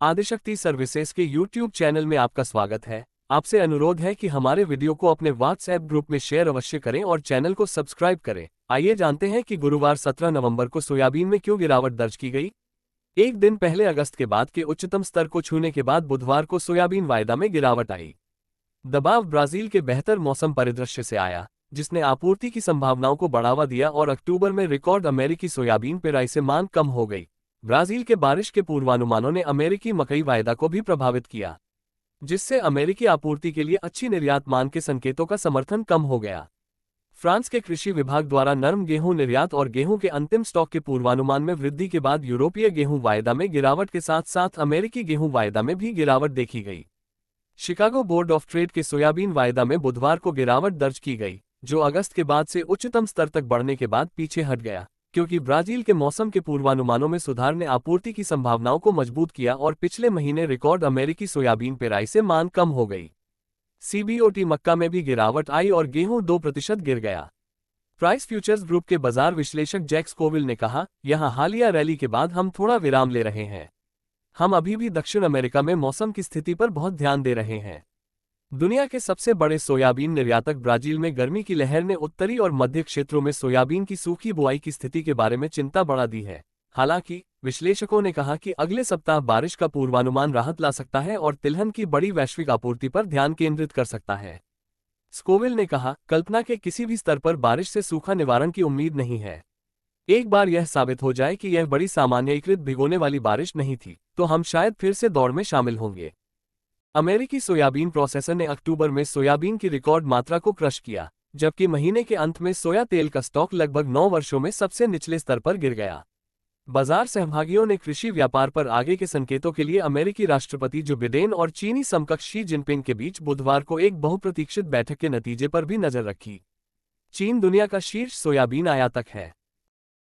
Adishakti services के YouTube channel में आपका स्वागत है। आपसे अनुरोध है कि हमारे वीडियो को अपने WhatsApp ग्रुप में शेयर अवश्य करें और चैनल को सब्सक्राइब करें। आइए जानते हैं कि गुरुवार 17 नवंबर को सोयाबीन में क्यों गिरावट दर्ज की गई। एक दिन पहले अगस्त के बाद के उच्चतम स्तर को छूने के बाद बुधवार को सोयाबीन वायदा में गिरावट आई। दबाव ब्राजील के बेहतर मौसम परिदृश्य से आया, जिसने आपूर्ति की संभावनाओं को बढ़ावा दिया और अक्टूबर में रिकॉर्ड अमेरिकी सोयाबीन पेराई से मांग कम हो गई। ब्राजील के बारिश के पूर्वानुमानों ने अमेरिकी मकई वायदा को भी प्रभावित किया, जिससे अमेरिकी आपूर्ति के लिए अच्छी निर्यात मांग के संकेतों का समर्थन कम हो गया। फ्रांस के कृषि विभाग द्वारा नरम गेहूं निर्यात और गेहूं के अंतिम स्टॉक के पूर्वानुमान में वृद्धि के बाद यूरोपीय गेहूं वायदा में गिरावट के साथ साथ अमेरिकी गेहूं वायदा में भी गिरावट देखी गई। शिकागो बोर्ड ऑफ ट्रेड के सोयाबीन वायदा में बुधवार को गिरावट दर्ज की गई, जो अगस्त के बाद से उच्चतम स्तर तक बढ़ने के बाद पीछे हट गया, क्योंकि ब्राजील के मौसम के पूर्वानुमानों में सुधार ने आपूर्ति की संभावनाओं को मजबूत किया और पिछले महीने रिकॉर्ड अमेरिकी सोयाबीन पेराई से मांग कम हो गई। सीबीओटी मक्का में भी गिरावट आई और गेहूं 2% गिर गया। प्राइस फ्यूचर्स ग्रुप के बाजार विश्लेषक जैक स्कोविल ने कहा, यहां हालिया रैली के बाद हम थोड़ा विराम ले रहे हैं। हम अभी भी दक्षिण अमेरिका में मौसम की स्थिति पर बहुत ध्यान दे रहे हैं। दुनिया के सबसे बड़े सोयाबीन निर्यातक ब्राजील में गर्मी की लहर ने उत्तरी और मध्य क्षेत्रों में सोयाबीन की सूखी बुआई की स्थिति के बारे में चिंता बढ़ा दी है। हालांकि विश्लेषकों ने कहा कि अगले सप्ताह बारिश का पूर्वानुमान राहत ला सकता है और तिलहन की बड़ी वैश्विक आपूर्ति पर ध्यान केंद्रित कर सकता है। स्कोविल ने कहा, कल्पना के किसी भी स्तर पर बारिश से सूखा निवारण की उम्मीद नहीं है। एक बार यह साबित हो जाए कि यह बड़ी सामान्यीकृत भिगोने वाली बारिश नहीं थी, तो हम शायद फिर से दौड़ में शामिल होंगे। अमेरिकी सोयाबीन प्रोसेसर ने अक्टूबर में सोयाबीन की रिकॉर्ड मात्रा को क्रश किया, जबकि महीने के अंत में सोया तेल का स्टॉक लगभग 9 वर्षों में सबसे निचले स्तर पर गिर गया। बाजार सहभागियों ने कृषि व्यापार पर आगे के संकेतों के लिए अमेरिकी राष्ट्रपति जो बिडेन और चीनी समकक्ष शी जिनपिंग के बीच बुधवार को एक बहुप्रतीक्षित बैठक के नतीजे पर भी नजर रखी। चीन दुनिया का शीर्ष सोयाबीन आयातक है।